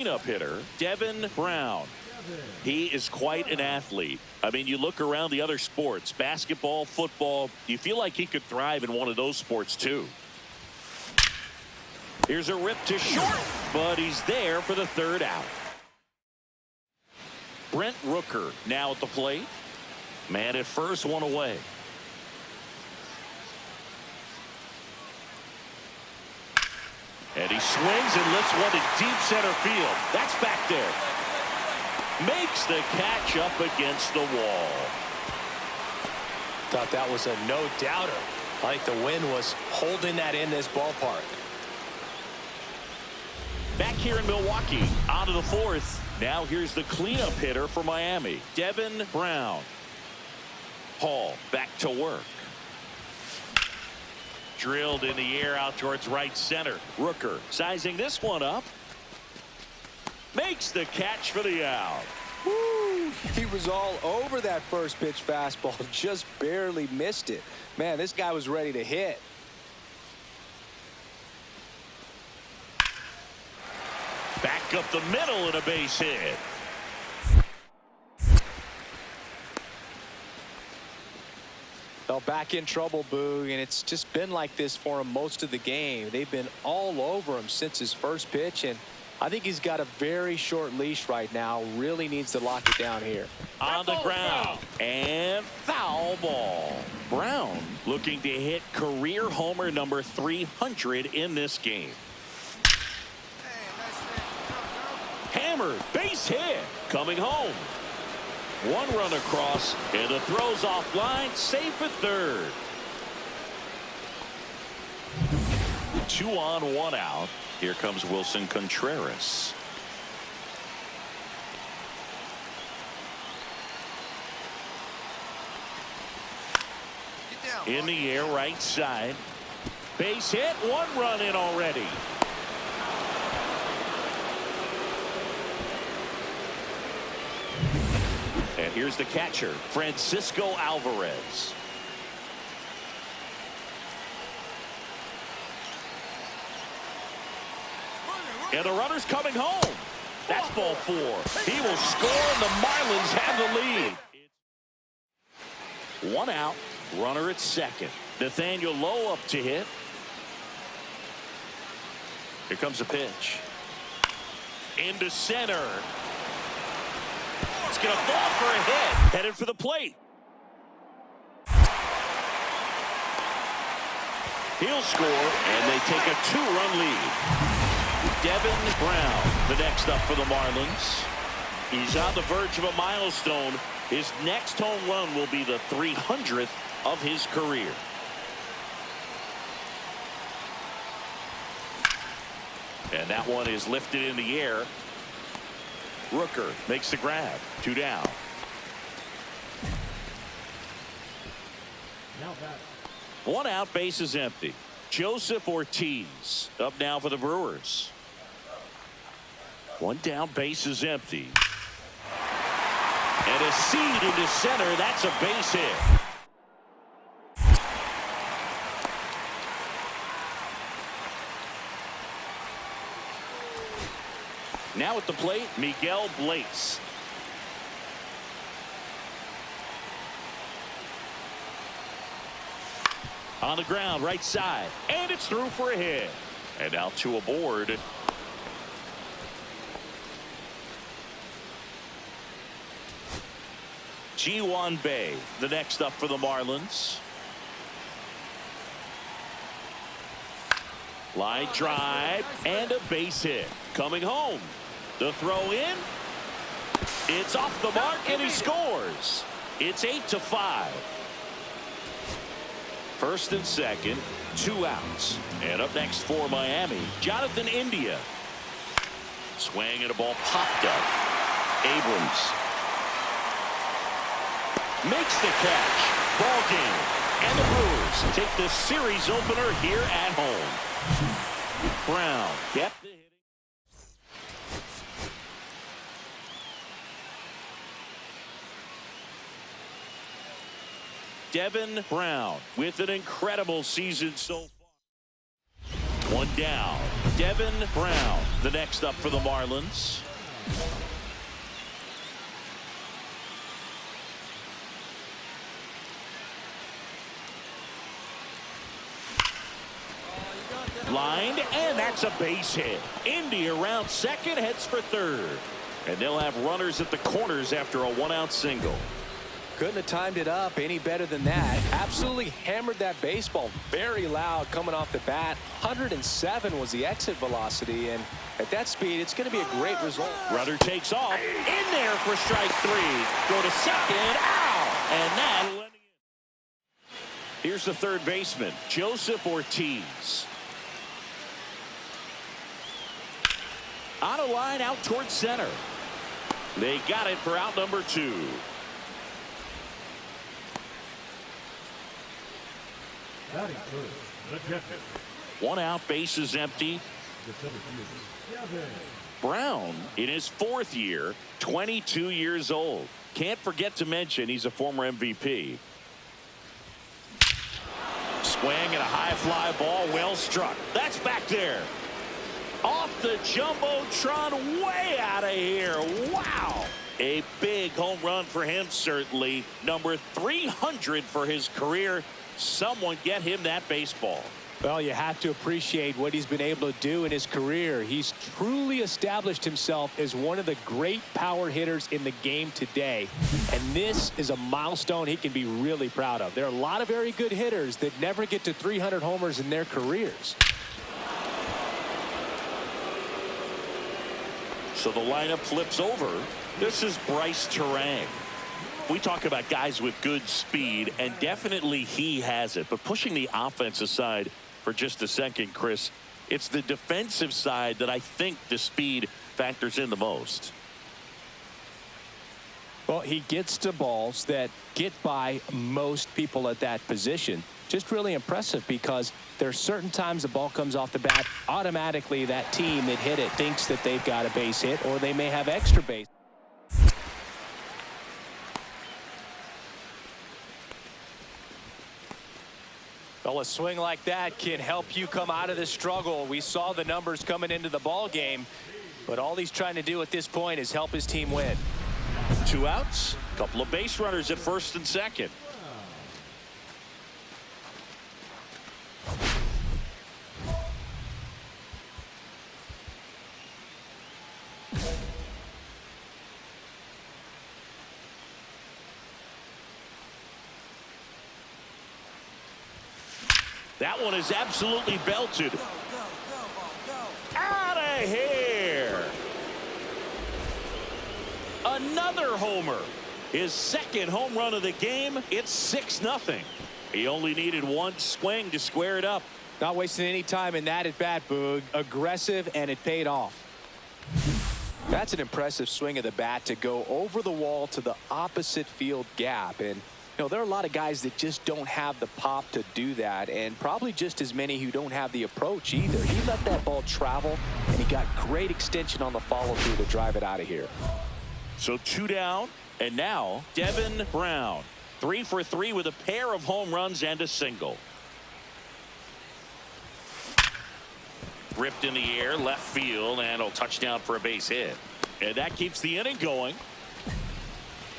Cleanup hitter, Devin Brown. He is quite an athlete. I mean, you look around the other sports, basketball, football, you feel like he could thrive in one of those sports too. Here's a rip to short, but he's there for the third out. Brent Rooker now at the plate. Man at first, one away. And he swings and lifts one to deep center field. That's back there. Makes the catch up against the wall. Thought that was a no-doubter. I think the wind was holding that in this ballpark. Back here in Milwaukee, on to the fourth. Now here's the cleanup hitter for Miami, Devin Brown. Hall back to work. Drilled in the air out towards right center. Rooker sizing this one up. Makes the catch for the out. Woo! He was all over that first pitch fastball. Just barely missed it. Man, this guy was ready to hit. Back up the middle and a base hit. Fell back in trouble, Boog, and it's just been like this for him most of the game. They've been all over him since his first pitch, and I think he's got a very short leash right now. Really needs to lock it down here. On the ground, and foul ball. Brown looking to hit career homer number 300 in this game. Hammered, base hit, coming home. One run across, and the throw's offline, safe at third. 2 on, 1 out. Here comes Wilson Contreras. In the air, right side. Base hit, 1 run in already. And here's the catcher, Francisco Alvarez. And the runner's coming home. That's ball 4. He will score, and the Marlins have the lead. 1 out, runner at second. Nathaniel Lowe up to hit. Here comes a pitch. Into center. It's going to fall for a hit. Headed for the plate. He'll score, and they take a 2-run lead. Devin Brown, the next up for the Marlins. He's on the verge of a milestone. His next home run will be the 300th of his career. And that one is lifted in the air. Rooker makes the grab. 2 down. One out, base is empty. Joseph Ortiz up now for the Brewers. 1 down, base is empty. And a seed into center. That's a base hit. Now at the plate, Miguel Blaze. On the ground, right side, and it's through for a hit. And now 2 aboard. Ji-Hwan Bae, the next up for the Marlins. Line drive and a base hit. Coming home. The throw in. It's off the mark, and he scores. It's 8-5. First and second, 2 outs. And up next for Miami, Jonathan India. Swing and a ball popped up. Abrams makes the catch. Ball game. And the Brewers take the series opener here at home. Brown kept the hitting. Devin Brown with an incredible season so far. 1 down. Devin Brown, the next up for the Marlins. Lined, and that's a base hit. Indy around second, heads for third. And they'll have runners at the corners after a one-out single. Couldn't have timed it up any better than that. Absolutely hammered that baseball very loud coming off the bat. 107 was the exit velocity, and at that speed, it's going to be a great result. Runner takes off, in there for strike three. Go to second, out, and that'll end it. Here's the third baseman, Joseph Ortiz. On a line out towards center. They got it for out number two. One out, bases empty. Brown in his fourth year, 22 years old. Can't forget to mention he's a former MVP. Swing and a high fly ball, well struck. That's back there. Off the Jumbotron, way out of here. Wow. A big home run for him, certainly. Number 300 for his career. Someone get him that baseball. Well, you have to appreciate what he's been able to do in his career. He's truly established himself as one of the great power hitters in the game today. And this is a milestone he can be really proud of. There are a lot of very good hitters that never get to 300 homers in their careers. So the lineup flips over. This is Bryce Terang. We talk about guys with good speed, and definitely he has it. But pushing the offense aside for just a second, Chris, it's the defensive side that I think the speed factors in the most. Well, he gets to balls that get by most people at that position. Just really impressive because there's certain times the ball comes off the bat, automatically that team that hit it thinks that they've got a base hit, or they may have extra base. Well, a swing like that can help you come out of the struggle. We saw the numbers coming into the ball game, but all he's trying to do at this point is help his team win. Two outs, a couple of base runners at first and second. That one is absolutely belted. Out of here. Another homer. His second home run of the game. It's 6-0. He only needed one swing to square it up. Not wasting any time in that at bat, Boog. Aggressive, and it paid off. That's an impressive swing of the bat to go over the wall to the opposite field gap. And you know, there are a lot of guys that just don't have the pop to do that, and probably just as many who don't have the approach either. He let that ball travel, and he got great extension on the follow-through to drive it out of here. So two down, and now Devin Brown. 3 for 3 with a pair of home runs and a single. Ripped in the air, left field, and a touchdown for a base hit. And that keeps the inning going.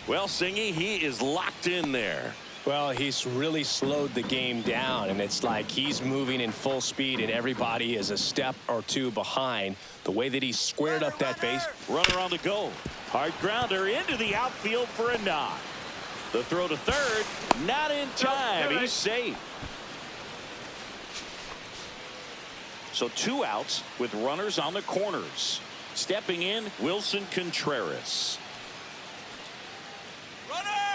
Well, Singy, he is locked in there. Well, he's really slowed the game down, and it's like he's moving in full speed, and everybody is a step or two behind. The way that he squared up that base. Runner on the go. Hard grounder into the outfield for a knock. The throw to third, not in time. He's safe. So two outs with runners on the corners. Stepping in, Wilson Contreras.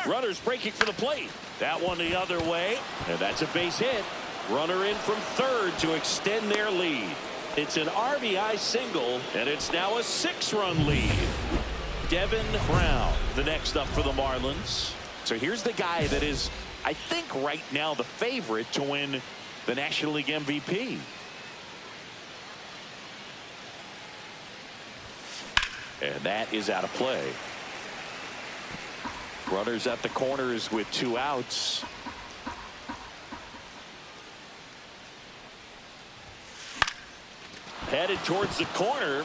Runners breaking for the plate. That one the other way, and that's a base hit. Runner in from third to extend their lead. It's an RBI single, and it's now a 6-run lead. Devin Brown, the next up for the Marlins. So here's the guy that is, I think, right now the favorite to win the National League MVP. And that is out of play. Runners at the corners with two outs. Headed towards the corner.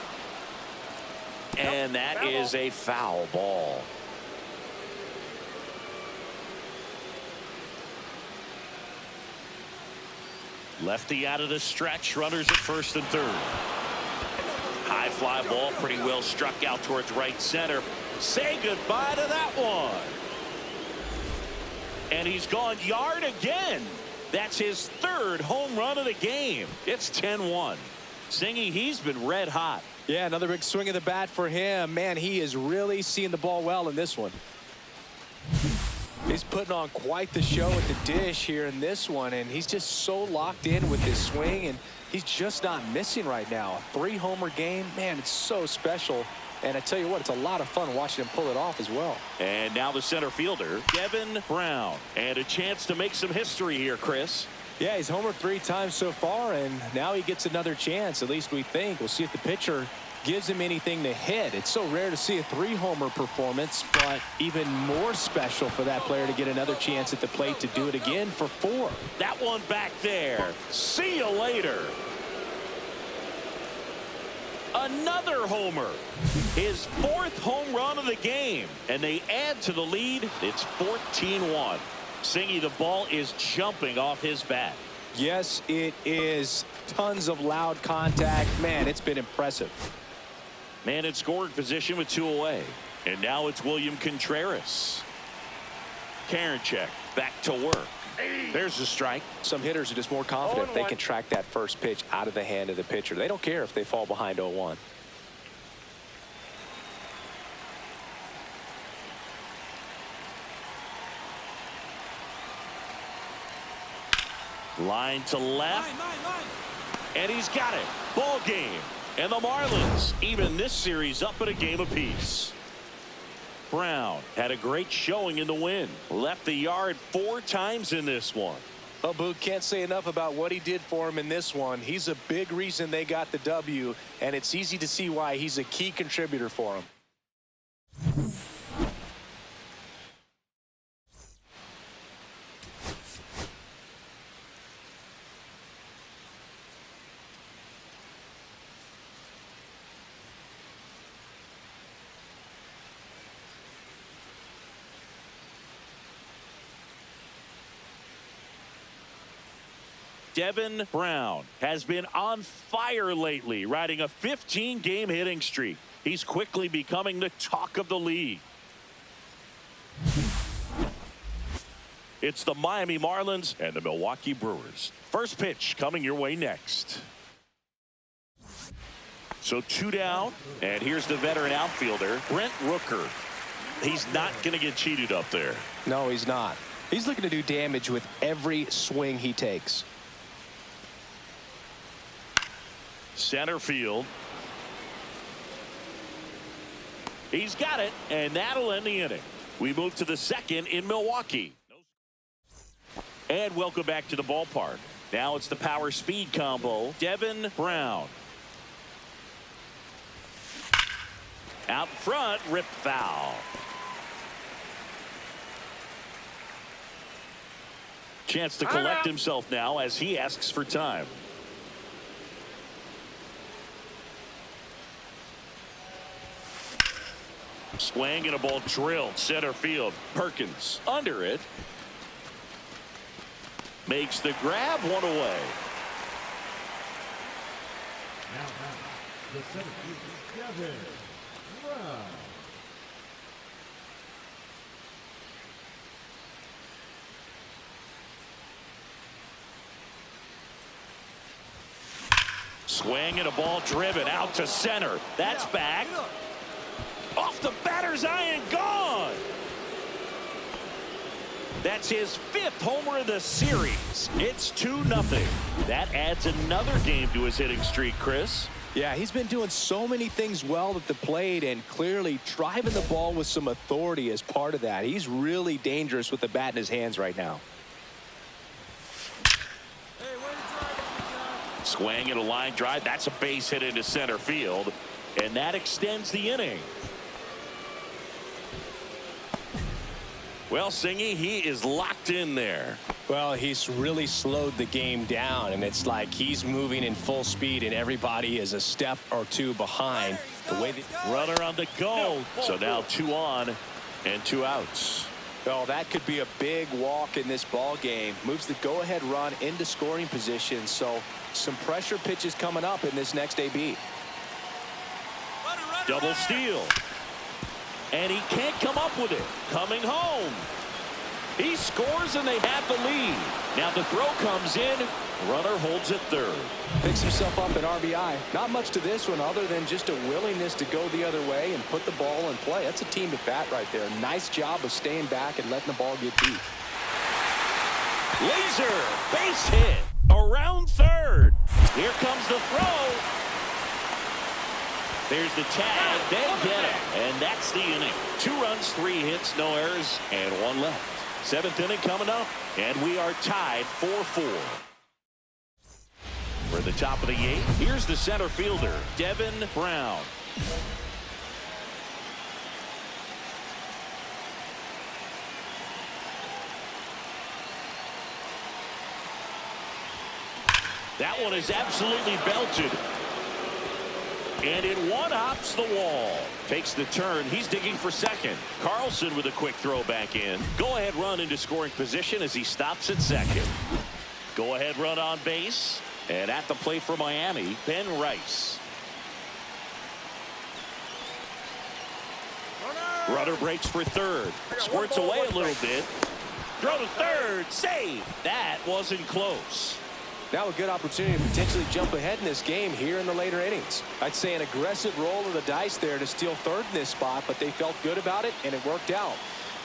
And that is a foul ball. Lefty out of the stretch. Runners at first and third. High fly ball, pretty well struck out towards right center. Say goodbye to that one. And he's gone yard again. That's his third home run of the game. It's 10-1. Singy, he's been red hot. Yeah, another big swing of the bat for him. Man, he is really seeing the ball well in this one. He's putting on quite the show at the dish here in this one, and he's just so locked in with his swing, and he's just not missing right now. A 3-homer game, man, it's so special. And I tell you what, it's a lot of fun watching him pull it off as well. And now the center fielder, Devin Brown. And a chance to make some history here, Chris. Yeah, he's homered 3 times so far, and now he gets another chance, at least we think. We'll see if the pitcher gives him anything to hit. It's so rare to see a 3-homer performance, but even more special for that player to get another chance at the plate to do it again for 4. That one back there. See you later. Another homer. His 4th home run of the game. And they add to the lead. It's 14-1. Singy, the ball is jumping off his bat. Yes, it is. Tons of loud contact. Man, it's been impressive. Man in scoring position with 2 away. And now it's William Contreras. Karinchak back to work. There's a strike. Some hitters are just more confident if they can track that first pitch out of the hand of the pitcher. They don't care if they fall behind 0-1. Line to left. And he's got it. Ball game. And the Marlins even this series up at a game apiece. Brown had a great showing in the win. Left the yard 4 times in this one. Well, Boog, can't say enough about what he did for him in this one. He's a big reason they got the W, and it's easy to see why he's a key contributor for him. Devin Brown has been on fire lately, riding a 15-game hitting streak. He's quickly becoming the talk of the league. It's the Miami Marlins and the Milwaukee Brewers. First pitch coming your way next. So 2 down, and here's the veteran outfielder, Brent Rooker. He's not going to get cheated up there. No, he's not. He's looking to do damage with every swing he takes. Center field. He's got it, and that'll end the inning. We move to the second in Milwaukee. And welcome back to the ballpark. Now it's the power speed combo. Devin Brown. Out front, rip foul. Chance to collect himself now as he asks for time. Swing and a ball drilled center field. Perkins under it. Makes the grab, 1 away. Now the center fielder, Devin Brown. Swing and a ball driven out to center. That's back. Off the batter's eye and gone. That's his 5th homer of the series. It's 2-0. That adds another game to his hitting streak, Chris. Yeah, he's been doing so many things well at the plate and clearly driving the ball with some authority as part of that. He's really dangerous with the bat in his hands right now. Swing and a line drive. That's a base hit into center field. And that extends the inning. Well, Singy, he is locked in there. Well, he's really slowed the game down, and it's like he's moving in full speed, and everybody is a step or two behind. The way Runner on the go. So now 2 on and 2 outs. well, that could be a big walk in this ball game. Moves the go-ahead run into scoring position. So some pressure pitches coming up in this next AB. Double steal. And he can't come up with it. Coming home. He scores and they have the lead. Now the throw comes in. Runner holds it third. Picks himself up an RBI. Not much to this one other than just a willingness to go the other way and put the ball in play. That's a team at bat right there. Nice job of staying back and letting the ball get beat. Laser. Base hit. Around third. Here comes the throw. There's the tag. They get him. And that's the inning. 2 runs, 3 hits, no errors, and 1 left. 7th inning coming up, and we are tied 4-4. We're at the top of the 8th. Here's the center fielder, Devin Brown. That one is absolutely belted. And it one-hops the wall. Takes the turn. He's digging for second. Carlson with a quick throw back in. Go-ahead run into scoring position as he stops at second. Go-ahead run on base. And at the plate for Miami, Ben Rice. Runner breaks for third. Squirts away a little bit. Throw to third. Save. That wasn't close. Now a good opportunity to potentially jump ahead in this game here in the later innings. I'd say an aggressive roll of the dice there to steal third in this spot, but they felt good about it, and it worked out.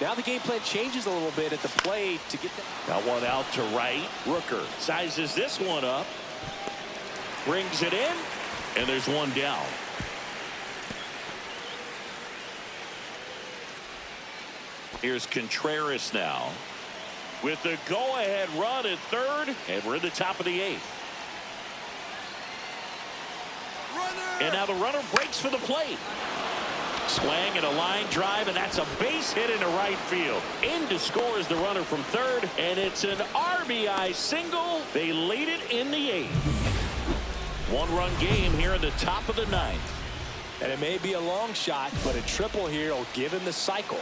Now the game plan changes a little bit at the plate to get that. Got one out to right. Rooker sizes this one up. Brings it in, and there's one down. Here's Contreras now. With the go-ahead run at third, and we're in the top of the 8th. And now the runner breaks for the plate. Swing and a line drive, and that's a base hit into right field. In to score is the runner from third, and it's an RBI single. They lead it in the 8th. 1-run game here in the top of the 9th. And it may be a long shot, but a triple here will give him the cycle.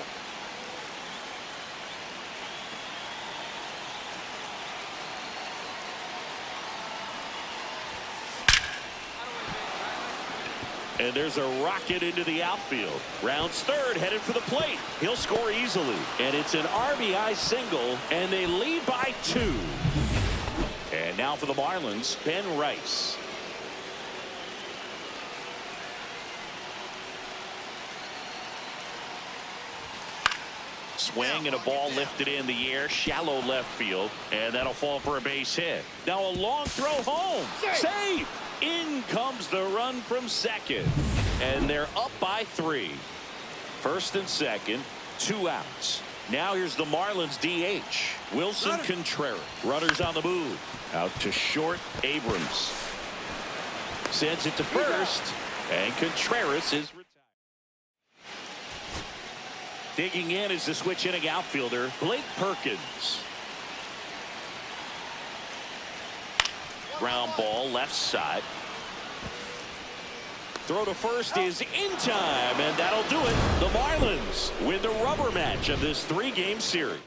And there's a rocket into the outfield. Rounds third, headed for the plate. He'll score easily. And it's an RBI single, and they lead by 2. And now for the Marlins, Ben Rice. Swing and a ball lifted in the air, shallow left field, and that'll fall for a base hit. Now a long throw home. Save! In comes the run from second, and they're up by 3. First and second, 2 outs. Now here's the Marlins DH, Wilson Contreras. Runners on the move. Out to short, Abrams. Sends it to first, and Contreras is retired. Digging in is the switch inning outfielder, Blake Perkins. Ground ball left side. Throw to first is in time, and that'll do it. The Marlins win the rubber match of this 3-game series.